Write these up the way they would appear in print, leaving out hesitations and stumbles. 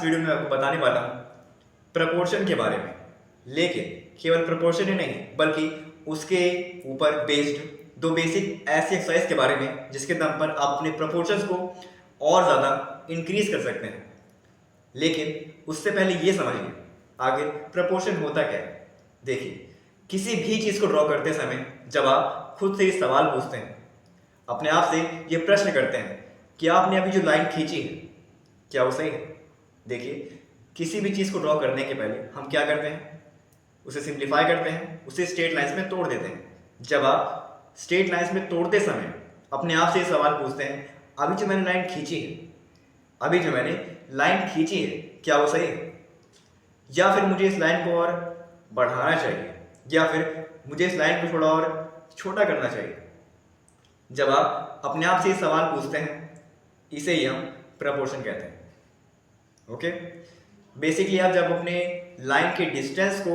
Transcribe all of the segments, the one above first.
इस वीडियो में आपको बताने वाला हूँ प्रपोर्शन के बारे में, लेकिन केवल प्रपोर्शन ही नहीं बल्कि उसके ऊपर बेस्ड दो बेसिक ऐसी एक्सरसाइज के बारे में जिसके दम पर आप अपने प्रपोर्शंस को और ज़्यादा इंक्रीज कर सकते हैं। लेकिन उससे पहले ये समझिए आगे प्रपोर्शन होता क्या है। देखिए, किसी भी चीज़ को ड्रॉ करते समय जब आप खुद से ये सवाल पूछते हैं, अपने आप से ये प्रश्न करते हैं कि आपने अभी जो लाइन खींची है क्या वो सही है। देखिए, किसी भी चीज़ को ड्रॉ करने के पहले हम क्या करते हैं, उसे सिंप्लीफाई करते हैं, उसे स्ट्रेट लाइंस में तोड़ देते हैं। जब आप स्ट्रेट लाइंस में तोड़ते समय अपने आप से ये सवाल पूछते हैं, अभी जो मैंने लाइन खींची है, अभी जो मैंने लाइन खींची है क्या वो सही है, या फिर मुझे इस लाइन को और बढ़ाना चाहिए, या फिर मुझे इस लाइन को थोड़ा और छोटा करना चाहिए। जब आप अपने आप से ये सवाल पूछते हैं, इसे ही हम प्रपोर्शन कहते हैं। ओके, बेसिकली आप जब अपने लाइन के डिस्टेंस को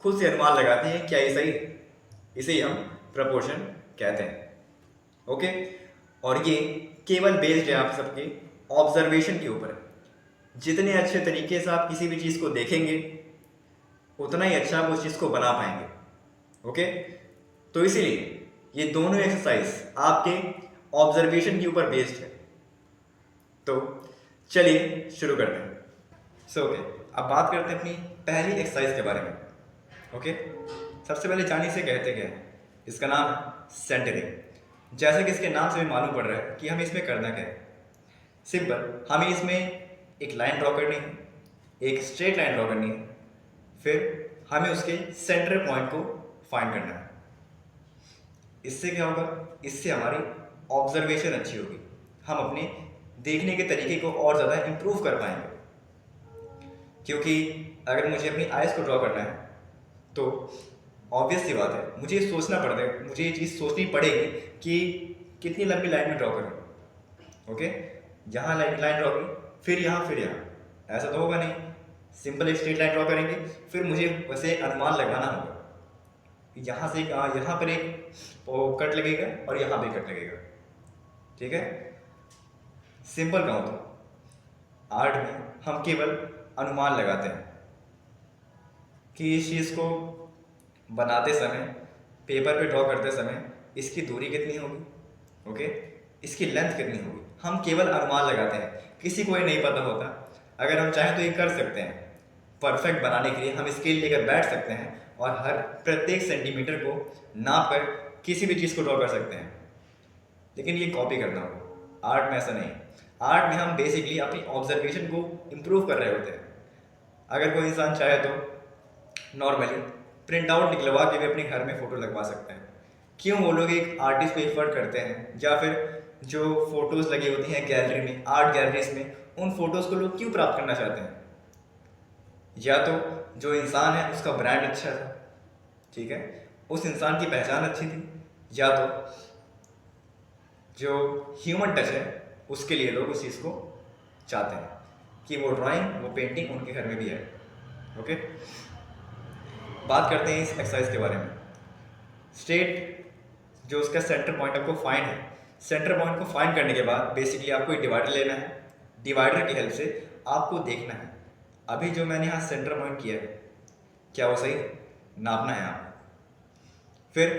खुद से अनुमान लगाते हैं क्या ये सही है, इसे ही हम प्रपोर्शन कहते हैं। ओके, और ये केवल बेस्ड है आप सबके ऑब्जर्वेशन के ऊपर। जितने अच्छे तरीके से आप किसी भी चीज़ को देखेंगे उतना ही अच्छा आप उस चीज़ को बना पाएंगे। ओके, तो इसीलिए ये दोनों एक्सरसाइज आपके ऑब्जर्वेशन के ऊपर बेस्ड है। तो चलिए शुरू करते हैं। ओके, अब बात करते हैं अपनी पहली एक्सरसाइज के बारे में। ओके, सबसे पहले जानिए इसे कहते क्या है। इसका नाम है सेंटरिंग। जैसे कि इसके नाम से भी मालूम पड़ रहा है कि हमें इसमें करना क्या है। सिंपल, हमें इसमें एक लाइन ड्रॉ करनी है, एक स्ट्रेट लाइन ड्रॉ करनी है, फिर हमें उसके सेंटर पॉइंट को फाइंड करना है। इससे क्या होगा, इससे हमारी ऑब्जर्वेशन अच्छी होगी, हम अपने देखने के तरीके को और ज़्यादा इम्प्रूव कर पाएंगे। क्योंकि अगर मुझे अपनी आइज़ को ड्रॉ करना है तो ऑब्वियस सी बात है, मुझे ये चीज़ सोचनी पड़ेगी कि कितनी लंबी लाइन में ड्रॉ करूँ। ओके, यहाँ लाइन ड्रॉ की, फिर यहाँ, फिर यहाँ, ऐसा तो होगा नहीं। सिंपल एक स्ट्रेट लाइन ड्रॉ करेंगे, फिर मुझे वैसे अनुमान लगाना होगा कि यहाँ से यहाँ पर एक कट लगेगा और यहाँ पे कट लगेगा। ठीक है, सिंपल कहूँ तो आर्ट में हम केवल अनुमान लगाते हैं कि इस चीज़ को बनाते समय, पेपर पे ड्रॉ करते समय इसकी दूरी कितनी होगी, ओके, इसकी लेंथ कितनी होगी, हम केवल अनुमान लगाते हैं। किसी को ये नहीं पता होता। अगर हम चाहें तो ये कर सकते हैं, परफेक्ट बनाने के लिए हम स्केल लेकर बैठ सकते हैं और हर प्रत्येक सेंटीमीटर को नाप कर किसी भी चीज़ को ड्रॉ कर सकते हैं, लेकिन ये कॉपी करना होगा। आर्ट में ऐसा नहीं। आर्ट में हम बेसिकली अपनी ऑब्जर्वेशन को इम्प्रूव कर रहे होते हैं। अगर कोई इंसान चाहे तो नॉर्मली प्रिंट आउट निकलवा के भी अपने घर में फ़ोटो लगवा सकते हैं। क्यों वो लोग एक आर्टिस्ट को एफर्ट करते हैं, या फिर जो फोटोज़ लगी होती हैं गैलरी में, आर्ट गैलरीज में, उन फोटोज़ को लोग क्यों प्राप्त करना चाहते हैं? या तो जो इंसान है उसका ब्रांड अच्छा था, ठीक है, उस इंसान की पहचान अच्छी थी, या तो जो ह्यूमन टच है उसके लिए लोग उस चीज़ को चाहते हैं कि वो ड्राइंग, वो पेंटिंग उनके घर में भी है। ओके, बात करते हैं इस एक्सरसाइज के बारे में। स्ट्रेट जो उसका सेंटर पॉइंट आपको फाइंड है, सेंटर पॉइंट को फाइंड करने के बाद बेसिकली आपको एक डिवाइडर लेना है। डिवाइडर की हेल्प से आपको देखना है अभी जो मैंने यहाँ सेंटर पॉइंट किया है क्या वो सही है, नापना है आपको। फिर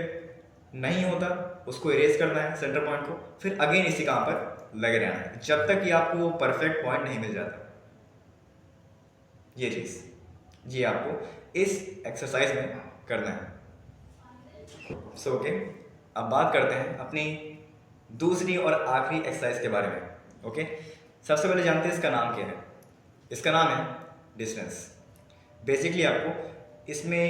नहीं होता उसको इरेज करना है सेंटर पॉइंट को, फिर अगेन इसी काम पर लगे रहना है जब तक कि आपको वो परफेक्ट पॉइंट नहीं मिल जाता। ये चीज़ ये आपको इस एक्सरसाइज में करना है। ओके, अब बात करते हैं अपनी दूसरी और आखिरी एक्सरसाइज के बारे में। ओके, सबसे पहले जानते हैं इसका नाम क्या है। इसका नाम है डिस्टेंस। बेसिकली आपको इसमें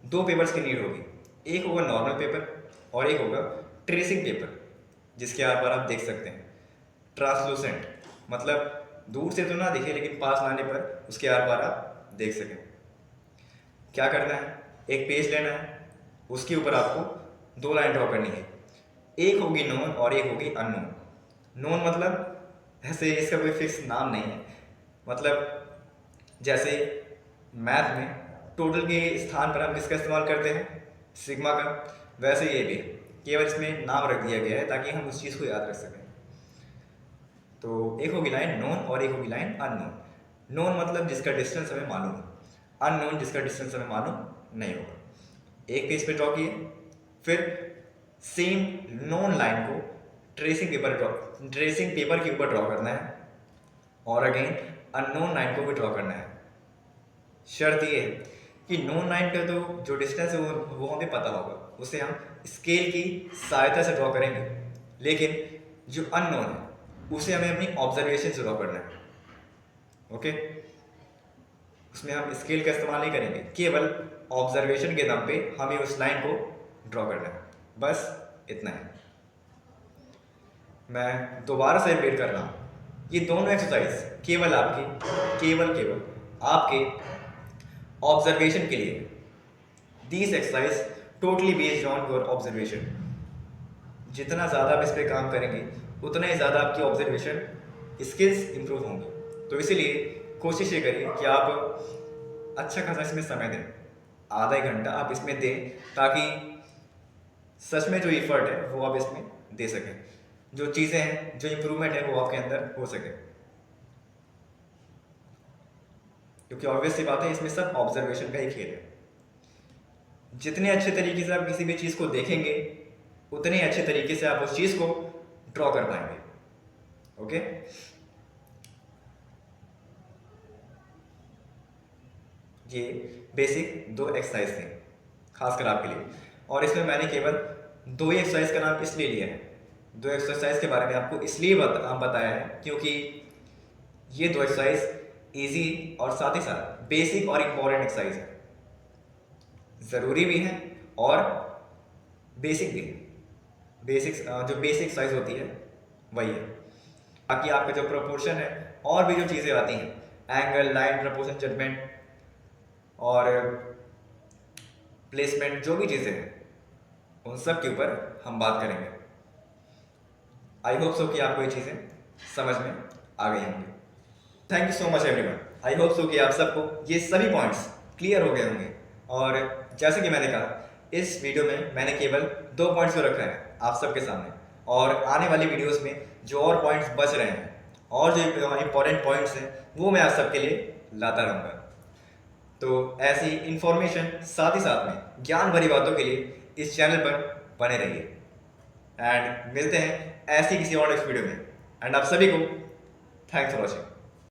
दो पेपर्स की नीड होगी, एक होगा नॉर्मल पेपर और एक होगा ट्रेसिंग पेपर, जिसके आर पार आप देख सकते हैं। ट्रांसलूसेंट मतलब दूर से तो ना दिखे लेकिन पास लाने पर उसके आर पार आप देख सकें। क्या करना है, एक पेज लेना है, उसके ऊपर आपको दो लाइन ड्रॉ करनी है। एक होगी नोन और एक होगी अननोन। नोन मतलब ऐसे इसका कोई फिक्स नाम नहीं है, मतलब जैसे मैथ में टोटल के स्थान पर हम किसका इस्तेमाल करते हैं, सिग्मा का, वैसे ये भी केवल इसमें नाम रख दिया गया है ताकि हम उस चीज़ को याद रख सकें। तो एक होगी लाइन नोन और एक होगी लाइन अननोन। नोन मतलब जिसका डिस्टेंस हमें मालूम है, अननोन जिसका डिस्टेंस हमें मालूम नहीं होगा। एक पेज पे ड्रॉ किए, फिर सेम नोन लाइन को ट्रेसिंग पेपर के ऊपर ड्रॉ करना है और अगेन अननोन लाइन को भी ड्रॉ करना है। शर्त ये है कि नोन लाइन का तो जो डिस्टेंस है वो हमें पता होगा, उसे हम स्केल की सहायता से ड्रॉ करेंगे, लेकिन जो अननोन है उसे हमें अपनी ऑब्जर्वेशन से ड्रॉ करना है। ओके, उसमें हम स्केल का इस्तेमाल नहीं करेंगे, केवल ऑब्जर्वेशन के दम पे हमें उस लाइन को ड्रॉ करना है, बस इतना है। मैं दोबारा से रिपीट कर रहा हूँ, ये दोनों एक्सरसाइज केवल आपके ऑब्जर्वेशन के लिए। This exercise totally based on your observation. जितना ज़्यादा आप इस पर काम करेंगे उतना ही ज़्यादा आपकी ऑब्जर्वेशन स्किल्स इंप्रूव होंगी। तो इसीलिए कोशिश ये करिए कि आप अच्छा खासा इसमें समय दें, आधा एक घंटा आप इसमें दें, ताकि सच में जो एफर्ट है वो आप इसमें दे सकें, जो चीज़ें हैं, जो इम्प्रूवमेंट है वो आपके अंदर हो सके। क्योंकि ऑब्वियस सी बात है, इसमें सब ऑब्जर्वेशन का ही खेल है। जितने अच्छे तरीके से आप किसी भी चीज़ को देखेंगे उतने अच्छे तरीके से आप उस चीज़ को ड्रॉ कर पाएंगे। ओके, ये बेसिक 2 एक्सरसाइज थे खासकर आपके लिए, और इसमें मैंने केवल 2 ही एक्सरसाइज का नाम इसलिए लिया है, 2 एक्सरसाइज के बारे में आपको इसलिए बताया है क्योंकि ये 2 एक्सरसाइज इजी और साथ ही साथ बेसिक और इम्पोर्टेंट एक्सरसाइज है, ज़रूरी भी है और बेसिक भी है। जो बेसिक एक्सरसाइज होती है वही है। बाकी आपका जो प्रोपोर्शन है और भी जो चीज़ें आती हैं, एंगल, लाइन, प्रोपोर्शन, जजमेंट और प्लेसमेंट, जो भी चीज़ें हैं उन सब के ऊपर हम बात करेंगे। आई होप सो कि आपको ये चीज़ें समझ में आ गई होंगी। Thank you so much everyone. I hope so कि आप सबको ये सभी पॉइंट्स क्लियर हो गए होंगे। और जैसे कि मैंने कहा, इस वीडियो में मैंने केवल 2 पॉइंट्स को रखा है आप सबके सामने, और आने वाली वीडियोस में जो और पॉइंट्स बच रहे हैं और जो इंपॉर्टेंट पॉइंट्स हैं वो मैं आप सबके लिए लाता रहूँगा। तो ऐसी इंफॉर्मेशन, साथ ही साथ में ज्ञान भरी बातों के लिए इस चैनल पर बने रहिए। एंड मिलते हैं ऐसी किसी और नेक्स्ट वीडियो में। एंड आप सभी को थैंक्स फॉर वॉचिंग।